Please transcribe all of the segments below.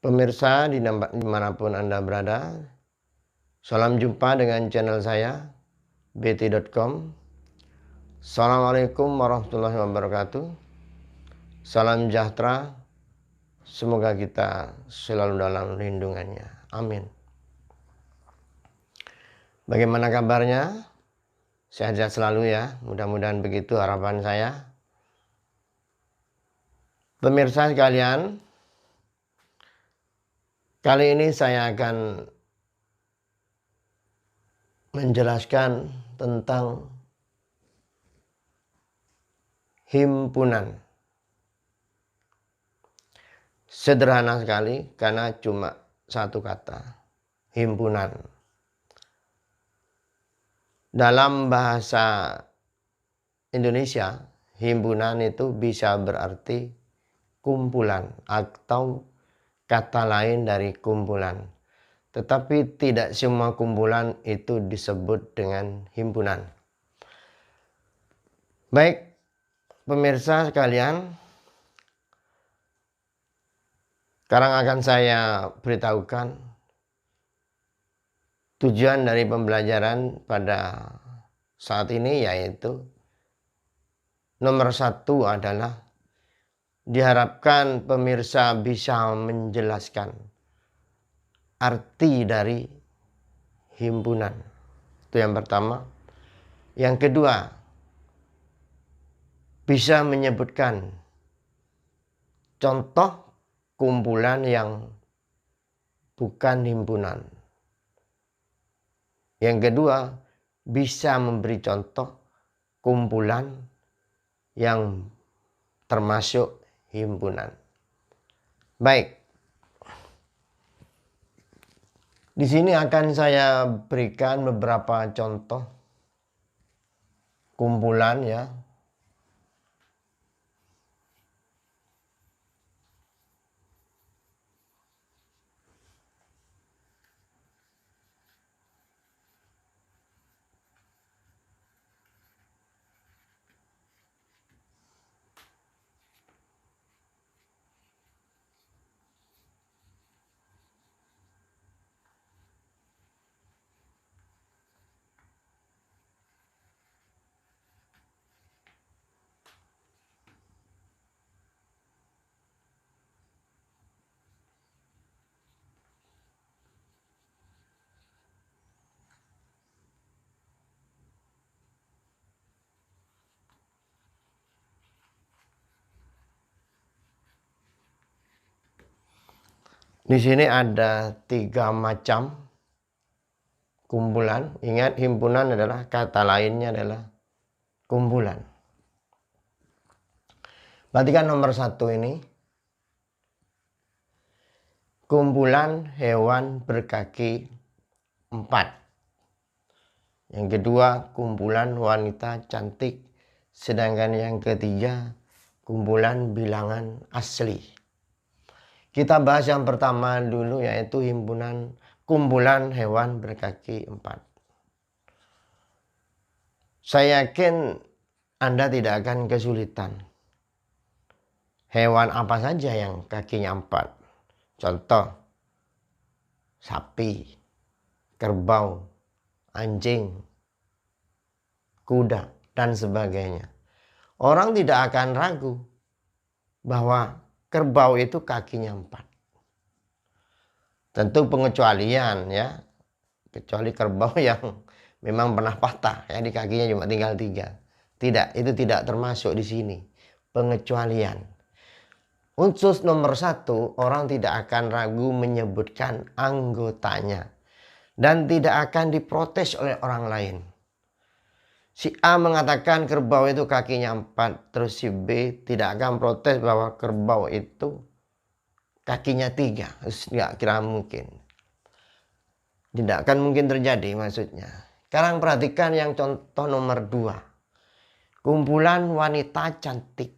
Pemirsa dimanapun Anda berada, salam jumpa dengan channel saya bt.com. Assalamualaikum warahmatullahi wabarakatuh. Salam sejahtera, semoga kita selalu dalam lindungannya, amin. Bagaimana kabarnya? Sehat-sehat selalu ya, mudah-mudahan begitu harapan saya. Pemirsa sekalian, kali ini saya akan menjelaskan tentang himpunan. Sederhana sekali karena cuma satu kata, himpunan. Dalam bahasa Indonesia, himpunan itu bisa berarti kumpulan atau kata lain dari kumpulan. Tetapi tidak semua kumpulan itu disebut dengan himpunan. Baik, pemirsa sekalian, sekarang akan saya beritahukan tujuan dari pembelajaran pada saat ini, yaitu nomor satu adalah diharapkan pemirsa bisa menjelaskan arti dari himpunan. Itu yang pertama. Yang kedua, bisa menyebutkan contoh kumpulan yang bukan himpunan. Yang kedua, bisa memberi contoh kumpulan yang termasuk himpunan. Baik. Di sini akan saya berikan beberapa contoh kumpulan ya. Di sini ada 3 macam kumpulan. Ingat, himpunan adalah kata lainnya adalah kumpulan. Perhatikan nomor 1 ini. Kumpulan hewan berkaki 4. Yang kedua, kumpulan wanita cantik. Sedangkan yang ketiga, kumpulan bilangan asli. Kita bahas yang pertama dulu, yaitu kumpulan hewan berkaki 4. Saya yakin Anda tidak akan kesulitan. Hewan apa saja yang kakinya 4? Contoh, sapi, kerbau, anjing, kuda, dan sebagainya. Orang tidak akan ragu bahwa kerbau itu kakinya 4. Tentu pengecualian ya. Kecuali kerbau yang memang pernah patah, ya, di kakinya cuma tinggal 3. Tidak, itu tidak termasuk di sini. Pengecualian. Unsur nomor 1, orang tidak akan ragu menyebutkan anggotanya. Dan tidak akan diprotes oleh orang lain. Si A mengatakan kerbau itu kakinya 4. Terus si B tidak akan protes bahwa kerbau itu kakinya 3. Nggak kira mungkin. Tidak akan mungkin terjadi maksudnya. Sekarang perhatikan yang contoh nomor 2. Kumpulan wanita cantik.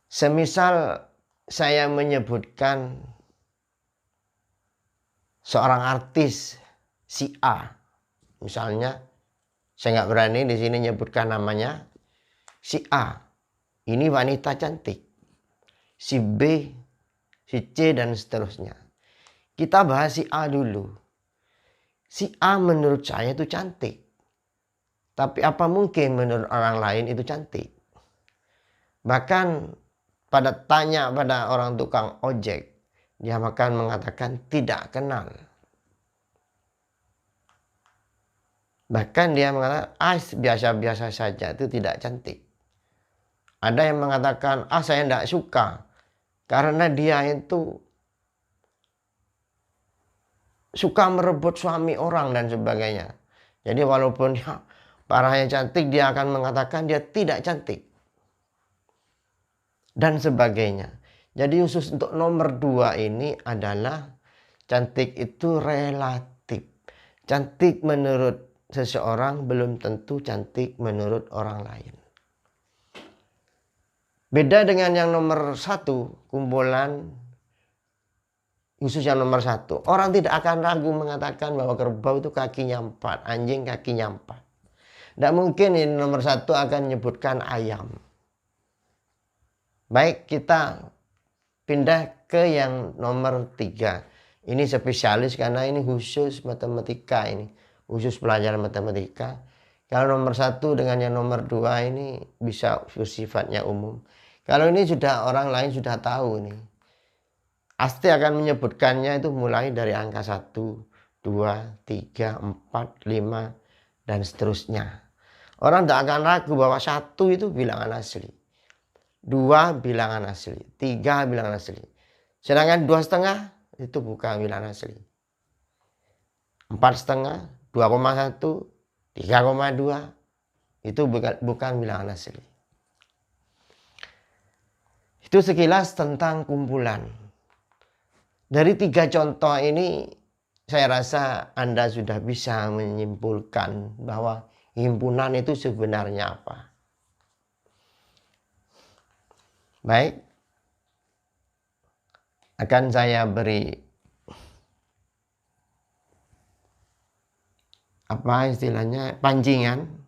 Semisal saya menyebutkan seorang artis si A. Misalnya, saya nggak berani di sini menyebutkan namanya. Si A ini wanita cantik. Si B si C dan seterusnya. Kita bahas si A dulu. Si A menurut saya itu cantik. Tapi apa mungkin menurut orang lain itu cantik? Bahkan pada tanya pada orang tukang ojek, dia akan mengatakan tidak kenal. Bahkan dia mengatakan, biasa-biasa saja, itu tidak cantik. Ada yang mengatakan, saya tidak suka. Karena dia itu suka merebut suami orang dan sebagainya. Jadi walaupun dia parahnya cantik, dia akan mengatakan dia tidak cantik. Dan sebagainya. Jadi khusus untuk nomor 2 ini adalah cantik itu relatif. Cantik menurut seseorang belum tentu cantik menurut orang lain. Beda dengan yang nomor 1, kumpulan khusus yang nomor 1. Orang tidak akan ragu mengatakan bahwa kerbau itu kakinya 4, anjing kakinya 4. Tidak mungkin ini nomor 1 akan menyebutkan ayam. Baik, kita pindah ke yang nomor 3. Ini spesialis karena ini khusus matematika ini. Khusus pelajaran matematika. Kalau nomor 1 dengan yang nomor 2 ini bisa bersifatnya umum. Kalau ini sudah orang lain sudah tahu nih. Pasti akan menyebutkannya itu mulai dari angka 1, 2, 3, 4, 5, dan seterusnya. Orang tidak akan ragu bahwa 1 itu bilangan asli. 2 bilangan asli. 3 bilangan asli. Sedangkan 2,5 itu bukan bilangan asli. 4,5, 2,1, 3,2 itu bukan bilangan asli. Itu sekilas tentang kumpulan. Dari 3 contoh ini saya rasa Anda sudah bisa menyimpulkan bahwa himpunan itu sebenarnya apa. Baik, akan saya beri apa istilahnya pancingan.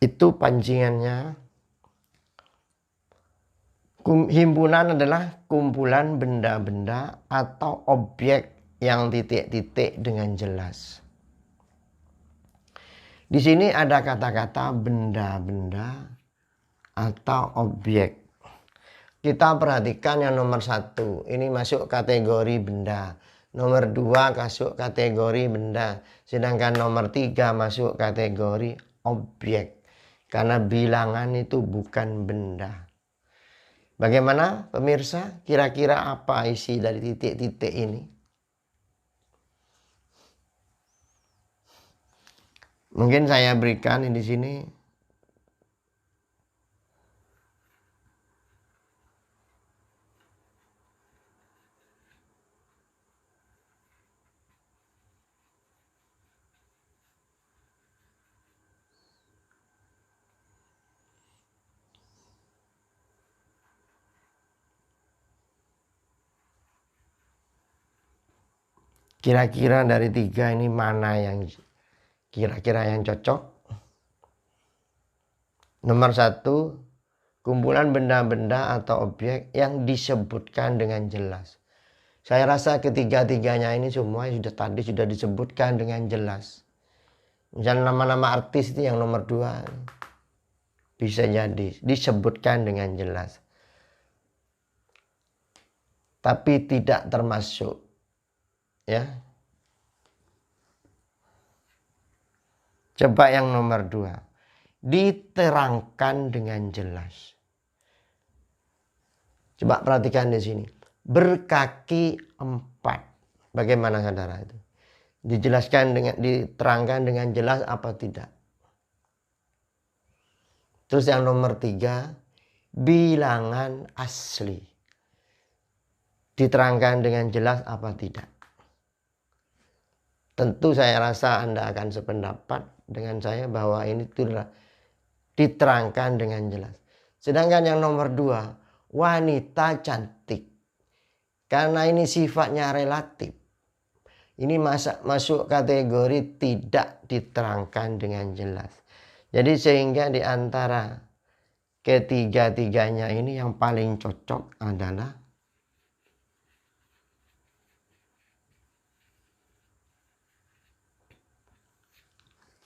Itu pancingannya. Himpunan adalah kumpulan benda-benda atau objek yang titik-titik dengan jelas. Di sini ada kata-kata benda-benda atau objek. Kita perhatikan yang nomor 1. Ini masuk kategori benda. Nomor 2 masuk kategori benda. Sedangkan nomor 3 masuk kategori objek. Karena bilangan itu bukan benda. Bagaimana pemirsa? Kira-kira apa isi dari titik-titik ini? Mungkin saya berikan di sini. Kira-kira dari 3 ini mana yang kira-kira yang cocok? Nomor 1, kumpulan benda-benda atau objek yang disebutkan dengan jelas. Saya rasa ketiga-tiganya ini semua tadi sudah disebutkan dengan jelas. Misalnya nama-nama artis itu yang nomor 2 bisa jadi disebutkan dengan jelas. Tapi tidak termasuk. Ya. Coba yang nomor 2. Diterangkan dengan jelas. Coba perhatikan di sini. Berkaki 4. Bagaimana saudara itu? Dijelaskan dengan, diterangkan dengan jelas apa tidak? Terus yang nomor 3, bilangan asli. Diterangkan dengan jelas apa tidak? Tentu saya rasa Anda akan sependapat dengan saya bahwa ini tidak diterangkan dengan jelas. Sedangkan yang nomor 2, wanita cantik. Karena ini sifatnya relatif. Ini masuk kategori tidak diterangkan dengan jelas. Jadi sehingga di antara ketiga-tiganya ini yang paling cocok adalah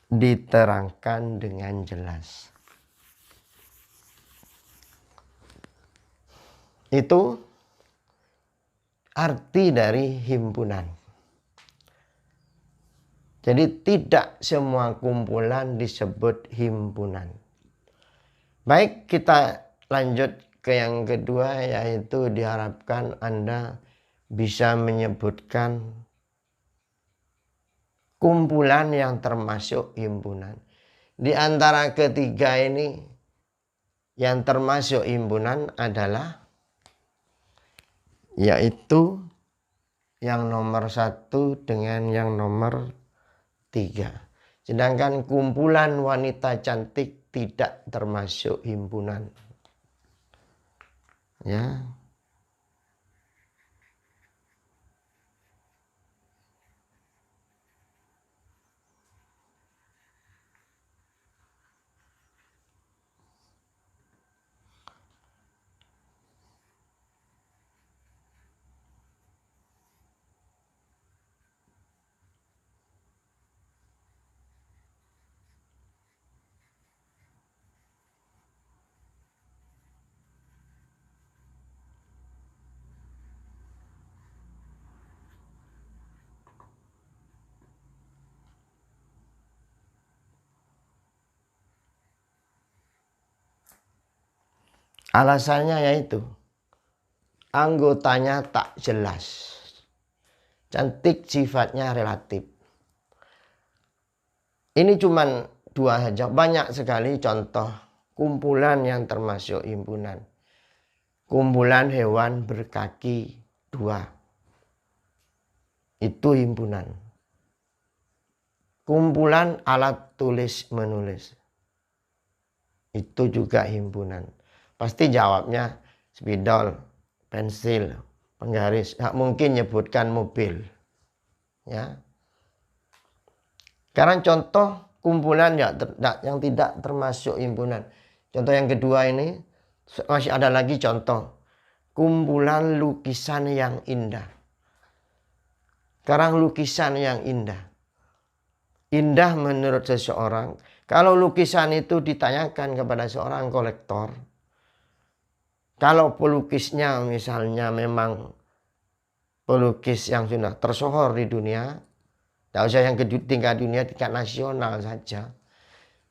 diterangkan dengan jelas. Itu arti dari himpunan. Jadi tidak semua kumpulan disebut himpunan. Baik, kita lanjut ke yang kedua, yaitu diharapkan Anda bisa menyebutkan kumpulan yang termasuk himpunan. Di antara ketiga ini yang termasuk himpunan adalah yaitu yang nomor 1 dengan yang nomor 3. Sedangkan kumpulan wanita cantik tidak termasuk himpunan. Ya. Alasannya yaitu anggotanya tak jelas. Cantik sifatnya relatif. Ini cuma 2 saja. Banyak sekali contoh kumpulan yang termasuk himpunan. Kumpulan hewan berkaki 2. Itu himpunan. Kumpulan alat tulis menulis. Itu juga himpunan. Pasti jawabnya spidol, pensil, penggaris. Nggak mungkin nyebutkan mobil. Ya. Sekarang contoh kumpulan yang tidak termasuk himpunan. Contoh yang kedua ini masih ada lagi contoh. Kumpulan lukisan yang indah. Sekarang lukisan yang indah. Indah menurut seseorang. Kalau lukisan itu ditanyakan kepada seorang kolektor. Kalau pelukisnya misalnya memang pelukis yang sudah tersohor di dunia, tidak usah yang tingkat dunia, tingkat nasional saja,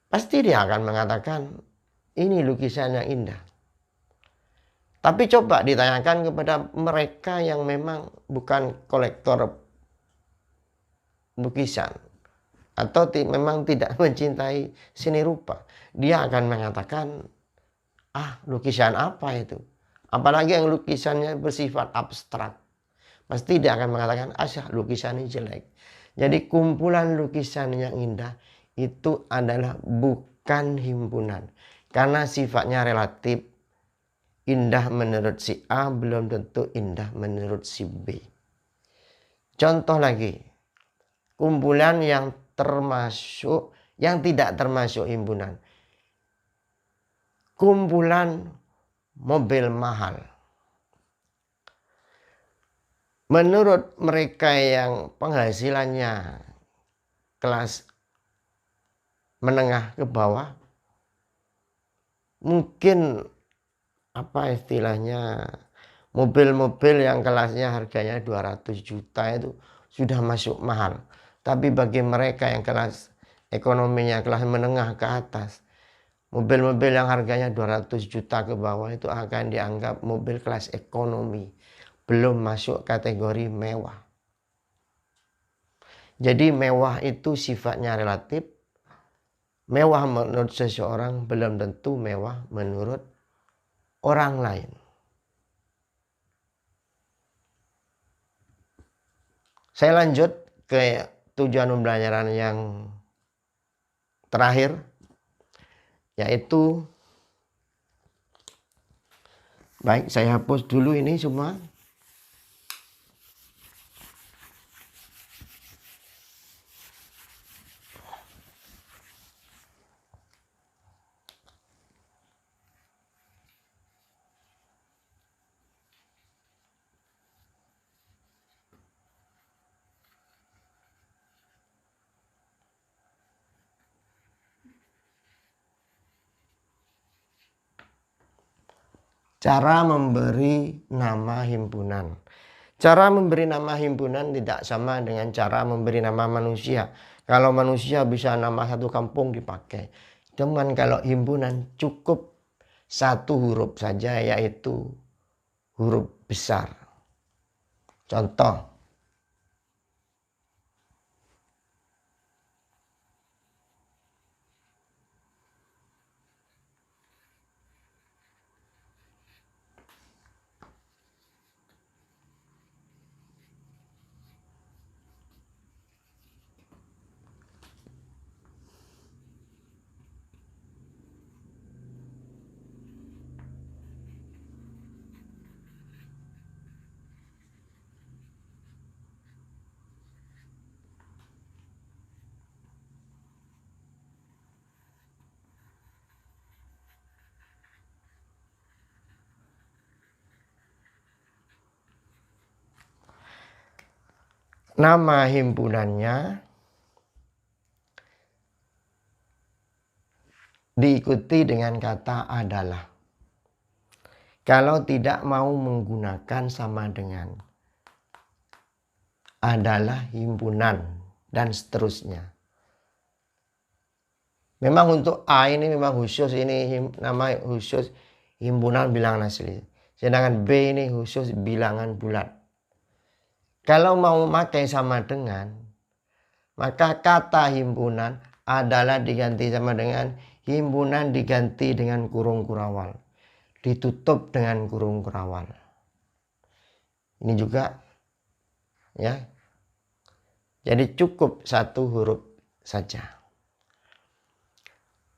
pasti dia akan mengatakan ini lukisan yang indah. Tapi coba ditanyakan kepada mereka yang memang bukan kolektor lukisan atau memang tidak mencintai seni rupa, dia akan mengatakan, lukisan apa itu? Apalagi yang lukisannya bersifat abstrak. Pasti dia akan mengatakan, lukisan ini jelek. Jadi kumpulan lukisan yang indah itu adalah bukan himpunan. Karena sifatnya relatif. Indah menurut si A belum tentu indah menurut si B. Contoh lagi. Kumpulan yang tidak termasuk himpunan. Kumpulan mobil mahal. Menurut mereka yang penghasilannya kelas menengah ke bawah, mungkin istilahnya, mobil-mobil yang kelasnya harganya 200 juta itu sudah masuk mahal. Tapi bagi mereka yang kelas ekonominya kelas menengah ke atas, Mobil-mobil yang harganya 200 juta ke bawah itu akan dianggap mobil kelas ekonomi, belum masuk kategori mewah. Jadi mewah itu sifatnya relatif. Mewah menurut seseorang belum tentu mewah menurut orang lain. Saya lanjut ke tujuan pembelajaran yang terakhir, yaitu, baik, saya hapus dulu ini semua. Cara memberi nama himpunan. Cara memberi nama himpunan tidak sama dengan cara memberi nama manusia. Kalau manusia bisa nama satu kampung dipakai. Cuman kalau himpunan cukup satu huruf saja, yaitu huruf besar. Contoh. Nama himpunannya diikuti dengan kata adalah. Kalau tidak mau menggunakan sama dengan adalah himpunan dan seterusnya. Memang untuk A ini memang khusus, ini nama khusus himpunan bilangan asli. Sedangkan B ini khusus bilangan bulat. Kalau mau memakai sama dengan, maka kata himpunan adalah diganti sama dengan himpunan diganti dengan kurung kurawal. Ditutup dengan kurung kurawal. Ini juga, ya. Jadi cukup satu huruf saja.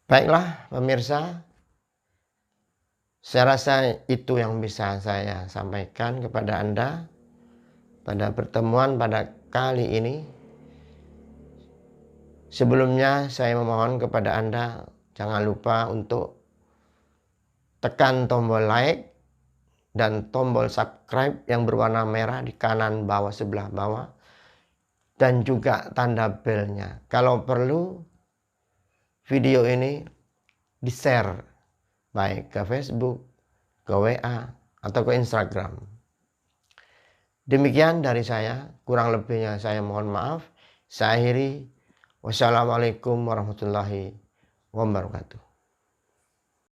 Baiklah pemirsa, saya rasa itu yang bisa saya sampaikan kepada Anda pada pertemuan pada kali ini. Sebelumnya saya memohon kepada Anda jangan lupa untuk tekan tombol like dan tombol subscribe yang berwarna merah di kanan bawah sebelah bawah, dan juga tanda belnya. Kalau perlu video ini di-share baik ke Facebook, ke WA, atau ke Instagram. Demikian dari saya, kurang lebihnya saya mohon maaf. Saya akhiri. Wassalamualaikum warahmatullahi wabarakatuh.